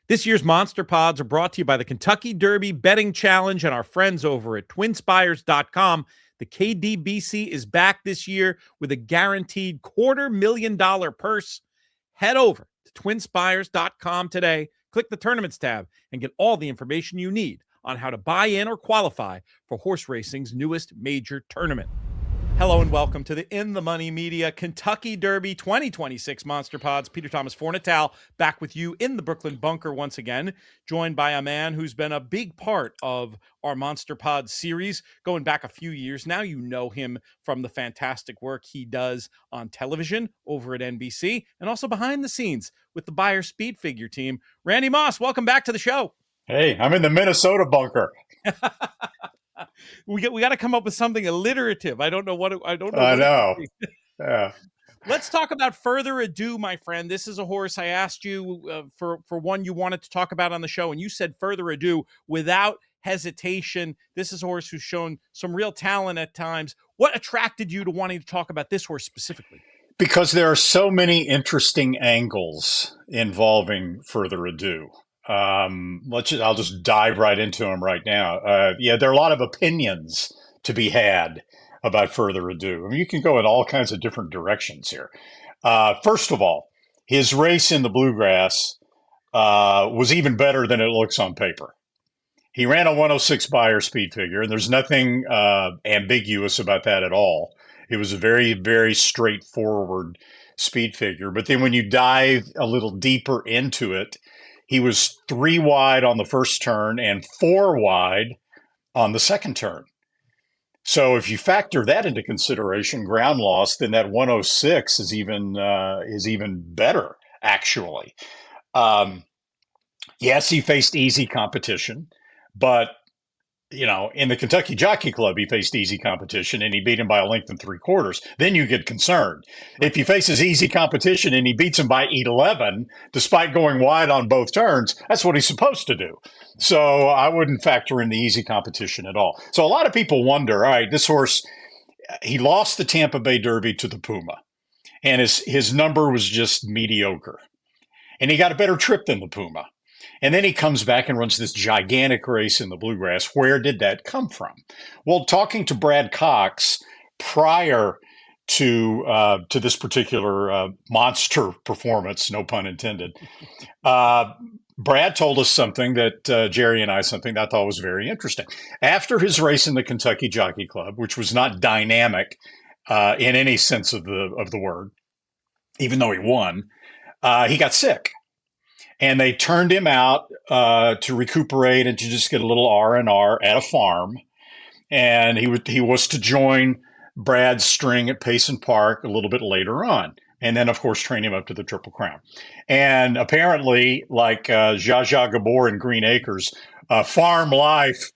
This year's Monster Pods are brought to you by the Kentucky Derby Betting Challenge and our friends over at twinspires.com. The KDBC is back this year with a guaranteed $250,000 purse. Head over to twinspires.com today, click the Tournaments tab, and get all the information you need on how to buy in or qualify for horse racing's newest major tournament. Hello and welcome to the In the Money Media Kentucky Derby 2026 Monster Pods. Peter Thomas Fornatal back with you in the Brooklyn bunker once again, joined by a man who's been a big part of our Monster Pod series going back a few years. Now you know him from the fantastic work he does on television over at NBC and also behind the scenes with the Beyer Speed Figure team. Randy Moss, welcome back to the show. Hey, I'm in the Minnesota bunker. We got to come up with something alliterative. I don't know. I know. Yeah. Let's talk about Further Ado, my friend. This is a horse I asked you for one you wanted to talk about on the show, and you said Further Ado without hesitation. This is a horse who's shown some real talent at times. What attracted you to wanting to talk about this horse specifically? Because there are so many interesting angles involving Further Ado. I'll just dive right into them right now. There are a lot of opinions to be had about Further Ado. I mean, you can go in all kinds of different directions here. First of all, his race in the Bluegrass was even better than it looks on paper. He ran a 106 Beyer Speed Figure, and there's nothing ambiguous about that at all. It was a very, very straightforward speed figure. But then when you dive a little deeper into it, he was 3 wide on the first turn and 4 wide on the second turn. So if you factor that into consideration, ground loss, then that 106 is even better, actually. Yes, he faced easy competition, but in the Kentucky Jockey Club, he faced easy competition and he beat him by a length and 3/4. Then you get concerned. If he faces easy competition and he beats him by 11, despite going wide on both turns, that's what he's supposed to do. So I wouldn't factor in the easy competition at all. So a lot of people wonder, all right, this horse, he lost the Tampa Bay Derby to the Puma, and his number was just mediocre. And he got a better trip than the Puma. And then he comes back and runs this gigantic race in the Bluegrass. Where did that come from? Well, talking to Brad Cox prior to this particular monster performance, no pun intended, Brad told us something that Jerry and I thought was very interesting. After his race in the Kentucky Jockey Club, which was not dynamic in any sense of the word, even though he won, he got sick. And they turned him out to recuperate and to just get a little R&R at a farm. And he was to join Brad's string at Payson Park a little bit later on. And then, of course, train him up to the Triple Crown. And apparently, like Zsa Zsa Gabor in Green Acres, farm life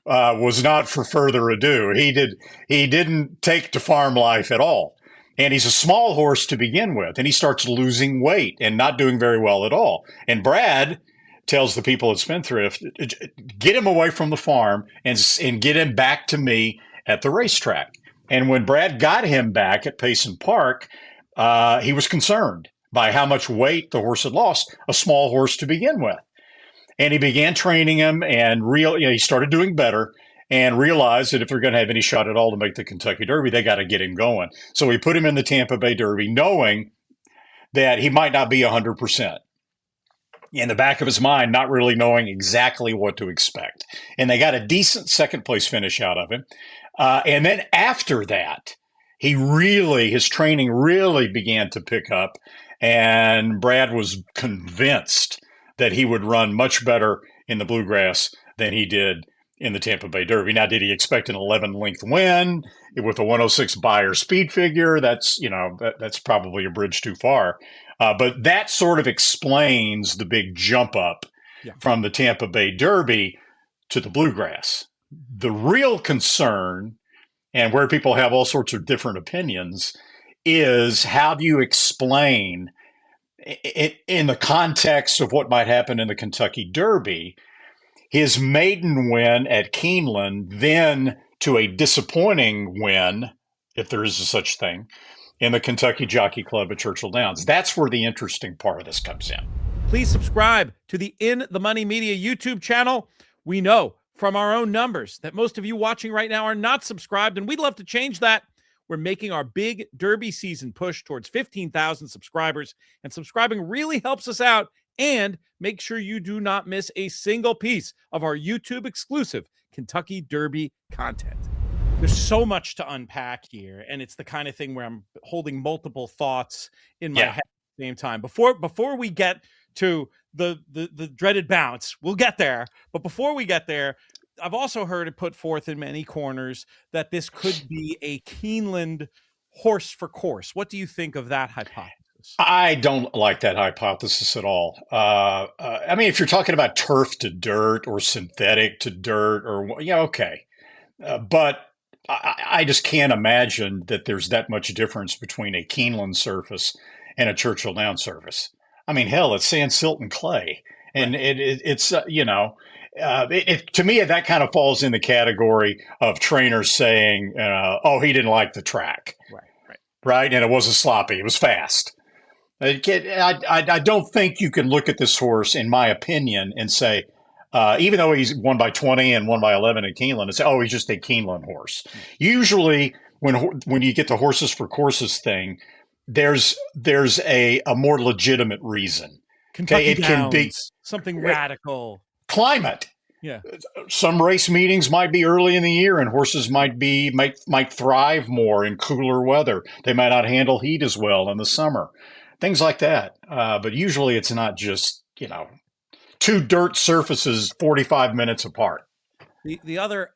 was not for Further Ado. He didn't take to farm life at all. And he's a small horse to begin with, and he starts losing weight and not doing very well at all. And Brad tells the people at Spendthrift, get him away from the farm and get him back to me at the racetrack. And when Brad got him back at Payson Park, he was concerned by how much weight the horse had lost, a small horse to begin with. And he began training him, and he started doing better. And realized that if they're going to have any shot at all to make the Kentucky Derby, they got to get him going. So he put him in the Tampa Bay Derby, knowing that he might not be 100%. In the back of his mind, not really knowing exactly what to expect. And they got a decent second place finish out of him. And then after that, his training really began to pick up. And Brad was convinced that he would run much better in the Bluegrass than he did in the Tampa Bay Derby. Now, did he expect an 11-length win with a 106 Beyer Speed Figure? That's probably a bridge too far. But that sort of explains the big jump up from the Tampa Bay Derby to the Bluegrass. The real concern, and where people have all sorts of different opinions, is how do you explain in the context of what might happen in the Kentucky Derby, his maiden win at Keeneland, then to a disappointing win, if there is a such thing, in the Kentucky Jockey Club at Churchill Downs. That's where the interesting part of this comes in. Please subscribe to the In the Money Media YouTube channel. We know from our own numbers that most of you watching right now are not subscribed, and we'd love to change that. We're making our big Derby season push towards 15,000 subscribers, and subscribing really helps us out. And make sure you do not miss a single piece of our YouTube exclusive Kentucky Derby content. There's so much to unpack here, and it's the kind of thing where I'm holding multiple thoughts in my head at the same time. Before we get to the dreaded bounce, we'll get there. But before we get there, I've also heard it put forth in many corners that this could be a Keeneland horse for course. What do you think of that hypothesis? I don't like that hypothesis at all. I mean, if you're talking about turf to dirt or synthetic to dirt, or okay, but I just can't imagine that there's that much difference between a Keeneland surface and a Churchill Downs surface. I mean, hell, it's sand, silt, and clay, and Right. it's to me that kind of falls in the category of trainers saying, "Oh, he didn't like the track," right, and it wasn't sloppy; it was fast. I don't think you can look at this horse, in my opinion, and say, even though he's won by 20 and won by 11 at Keeneland, and say, "Oh, he's just a Keeneland horse." Usually, when you get the horses for courses thing, there's a more legitimate reason. Kentucky It can be Downs, something radical. climate. Yeah. Some race meetings might be early in the year, and horses might thrive more in cooler weather. They might not handle heat as well in the summer, things like that. But usually, it's not just two dirt surfaces 45 minutes apart. The other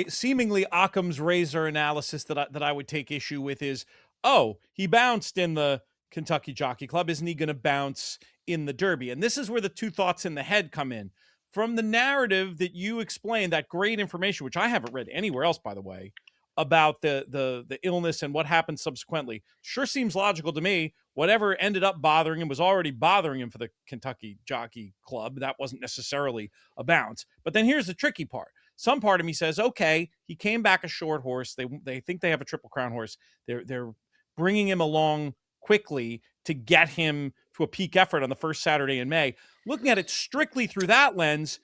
seemingly Occam's razor analysis that I would take issue with is, oh, he bounced in the Kentucky Jockey Club. Isn't he going to bounce in the Derby? And this is where the two thoughts in the head come in. From the narrative that you explained, that great information, which I haven't read anywhere else, by the way, about the illness and what happened subsequently, sure seems logical to me. Whatever ended up bothering him was already bothering him for the Kentucky Jockey Club. That wasn't necessarily a bounce. But then here's the tricky part. Some part of me says, okay, he came back a short horse. They think they have a Triple Crown horse. They're bringing him along quickly to get him to a peak effort on the first Saturday in May. Looking at it strictly through that lens,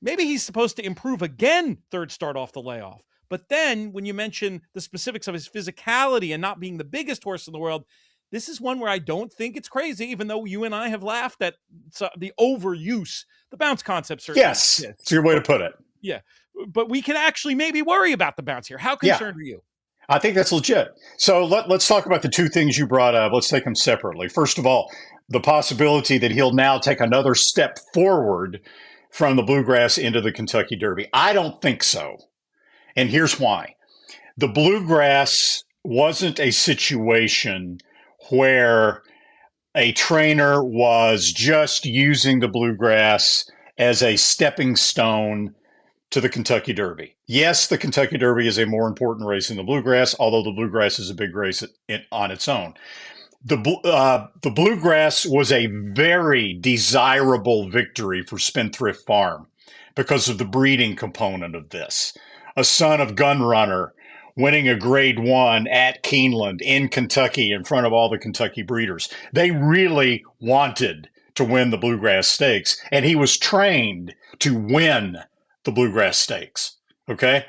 maybe he's supposed to improve again third start off the layoff. But then when you mention the specifics of his physicality and not being the biggest horse in the world, this is one where I don't think it's crazy, even though you and I have laughed at the overuse, the bounce concept. Yes, it's your way to put it. Yeah, but we can actually maybe worry about the bounce here. How concerned are you? I think that's legit. So let's talk about the two things you brought up. Let's take them separately. First of all, the possibility that he'll now take another step forward from the Bluegrass into the Kentucky Derby. I don't think so. And here's why. The Bluegrass wasn't a situation where a trainer was just using the Bluegrass as a stepping stone to the Kentucky Derby. Yes, the Kentucky Derby is a more important race than the Bluegrass, although the Bluegrass is a big race on its own. The Bluegrass was a very desirable victory for Spendthrift Farm because of the breeding component of this. A son of Gunrunner winning a Grade 1 at Keeneland in Kentucky in front of all the Kentucky breeders. They really wanted to win the Bluegrass Stakes, and he was trained to win the Bluegrass Stakes. Okay.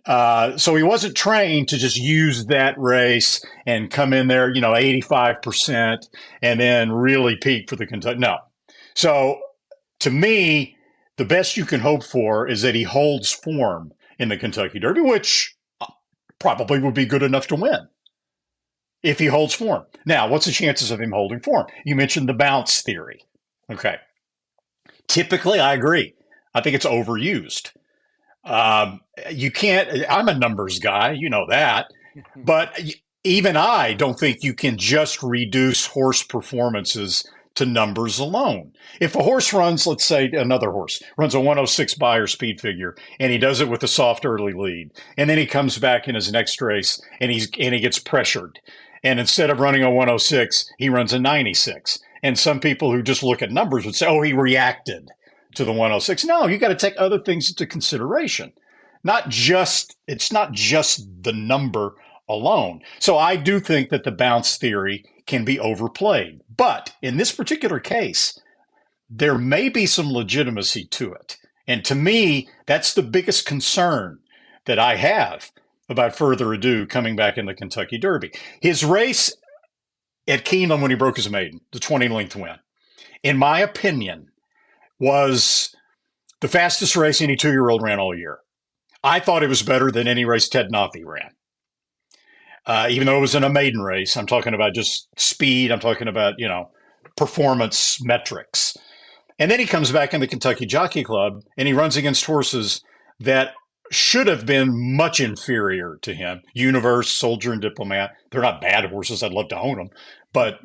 So he wasn't trained to just use that race and come in there, 85% and then really peak for the Kentucky. No. So to me, the best you can hope for is that he holds form in the Kentucky Derby, which probably would be good enough to win if he holds form. Now, what's the chances of him holding form? You mentioned the bounce theory. Okay. Typically, I agree. I think it's overused. You can't, I'm a numbers guy, you know that, but even I don't think you can just reduce horse performances to numbers alone. If a horse runs, let's say another horse runs a 106 Beyer Speed Figure, and he does it with a soft early lead, and then he comes back in his next race and he gets pressured, and instead of running a 106, he runs a 96. And some people who just look at numbers would say, "Oh, he reacted to the 106." No, you got to take other things into consideration. It's not just the number alone. So I do think that the bounce theory can be overplayed. But in this particular case, there may be some legitimacy to it. And to me, that's the biggest concern that I have about Further Ado coming back in the Kentucky Derby. His race at Keeneland when he broke his maiden, the 20 length win, in my opinion, was the fastest race any 2-year-old ran all year. I thought it was better than any race Ted Noffey ran. Even though it was in a maiden race, I'm talking about just speed. I'm talking about, performance metrics. And then he comes back in the Kentucky Jockey Club and he runs against horses that should have been much inferior to him. Universe, Soldier, and Diplomat. They're not bad horses. I'd love to own them. But,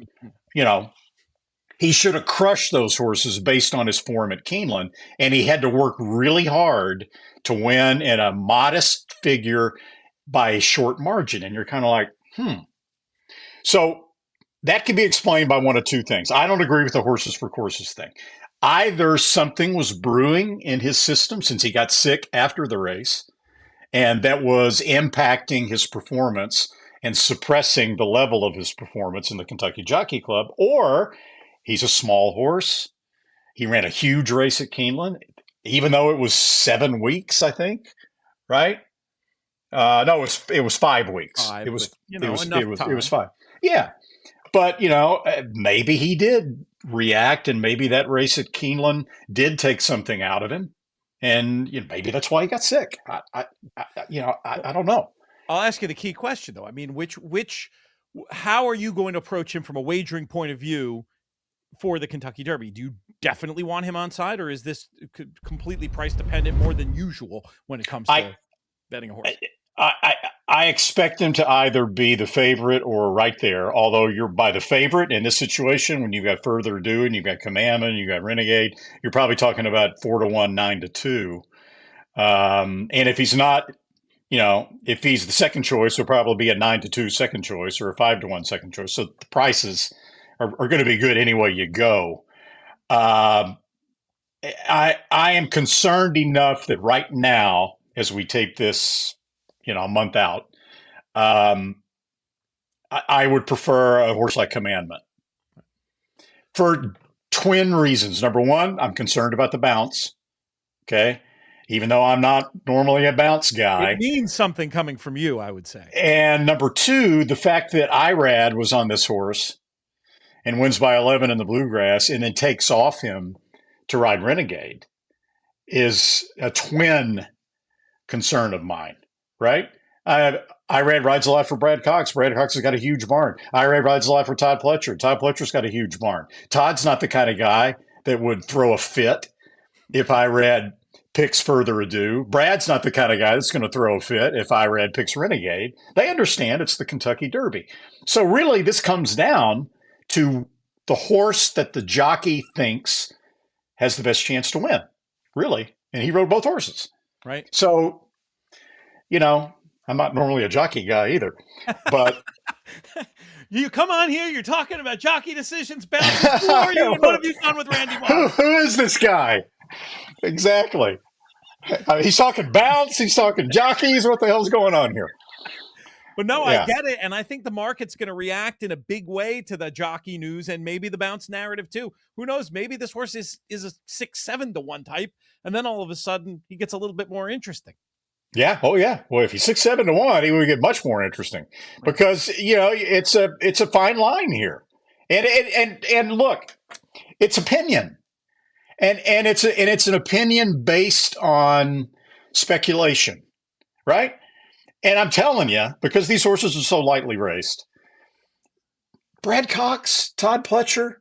he should have crushed those horses based on his form at Keeneland. And he had to work really hard to win in a modest figure by a short margin. And you're kind of like, So that can be explained by one of two things. I don't agree with the horses for courses thing. Either something was brewing in his system since he got sick after the race, and that was impacting his performance and suppressing the level of his performance in the Kentucky Jockey Club, or he's a small horse. He ran a huge race at Keeneland, even though it was 7 weeks, I think, right? No, it was 5 weeks. It was 5. Yeah. But, maybe he did react, and maybe that race at Keeneland did take something out of him. And maybe that's why he got sick. I don't know. I'll ask you the key question, though. I mean, how are you going to approach him from a wagering point of view for the Kentucky Derby? Do you definitely want him on side, or is this completely price dependent more than usual when it comes to betting a horse? I expect him to either be the favorite or right there, although you're by the favorite in this situation when you've got Further Ado and you've got Commandment, you've got Renegade, you're probably talking about 4-1, 9-2. And if he's not, if he's the second choice, he'll probably be a 9-2 second choice or a 5-1 second choice. So the prices are going to be good any way you go. I am concerned enough that right now, as we tape this, a month out, I would prefer a horse like Commandment for twin reasons. Number one, I'm concerned about the bounce. Okay. Even though I'm not normally a bounce guy. It means something coming from you, I would say. And number two, the fact that Irad was on this horse and wins by 11 in the Bluegrass and then takes off him to ride Renegade is a twin concern of mine. Right? Irad rides a lot for Brad Cox. Brad Cox has got a huge barn. Irad rides a lot for Todd Pletcher. Todd Pletcher's got a huge barn. Todd's not the kind of guy that would throw a fit if Irad picks Further Ado. Brad's not the kind of guy that's going to throw a fit if Irad picks Renegade. They understand it's the Kentucky Derby. So really, this comes down to the horse that the jockey thinks has the best chance to win, really. And he rode both horses. Right. So, I'm not normally a jockey guy either, but you come on here, you're talking about jockey decisions. Who are you? And what have you done with Randy Moss? Who is this guy? Exactly. He's talking bounce. He's talking jockeys. What the hell's going on here? But no, yeah. I get it. And I think the market's going to react in a big way to the jockey news and maybe the bounce narrative too. Who knows? Maybe this horse is a 6-7-1 type. And then all of a sudden he gets a little bit more interesting. Yeah. Oh, yeah. Well, if he's 6-7-1, he would get much more interesting because it's a fine line here, and look, it's opinion, and it's an opinion based on speculation, right? And I'm telling you, because these horses are so lightly raced, Brad Cox, Todd Pletcher,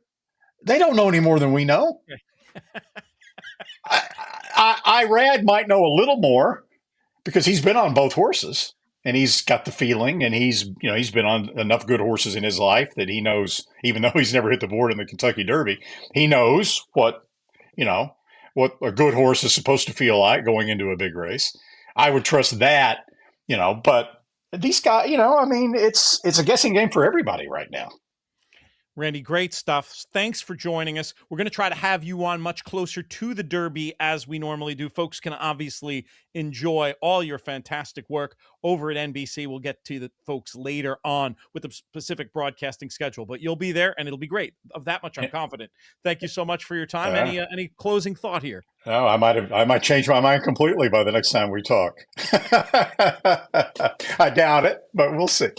they don't know any more than we know. Irad might know a little more, because he's been on both horses and he's got the feeling, and he's been on enough good horses in his life that he knows, even though he's never hit the board in the Kentucky Derby, he knows what a good horse is supposed to feel like going into a big race. I would trust that, but these guys, it's a guessing game for everybody right now. Randy, great stuff. Thanks for joining us. We're going to try to have you on much closer to the Derby as we normally do. Folks can obviously enjoy all your fantastic work over at NBC. We'll get to the folks later on with the specific broadcasting schedule, but you'll be there and it'll be great. Of that much, I'm confident. Thank you so much for your time. Any closing thought here? Oh, I might change my mind completely by the next time we talk. I doubt it, but we'll see.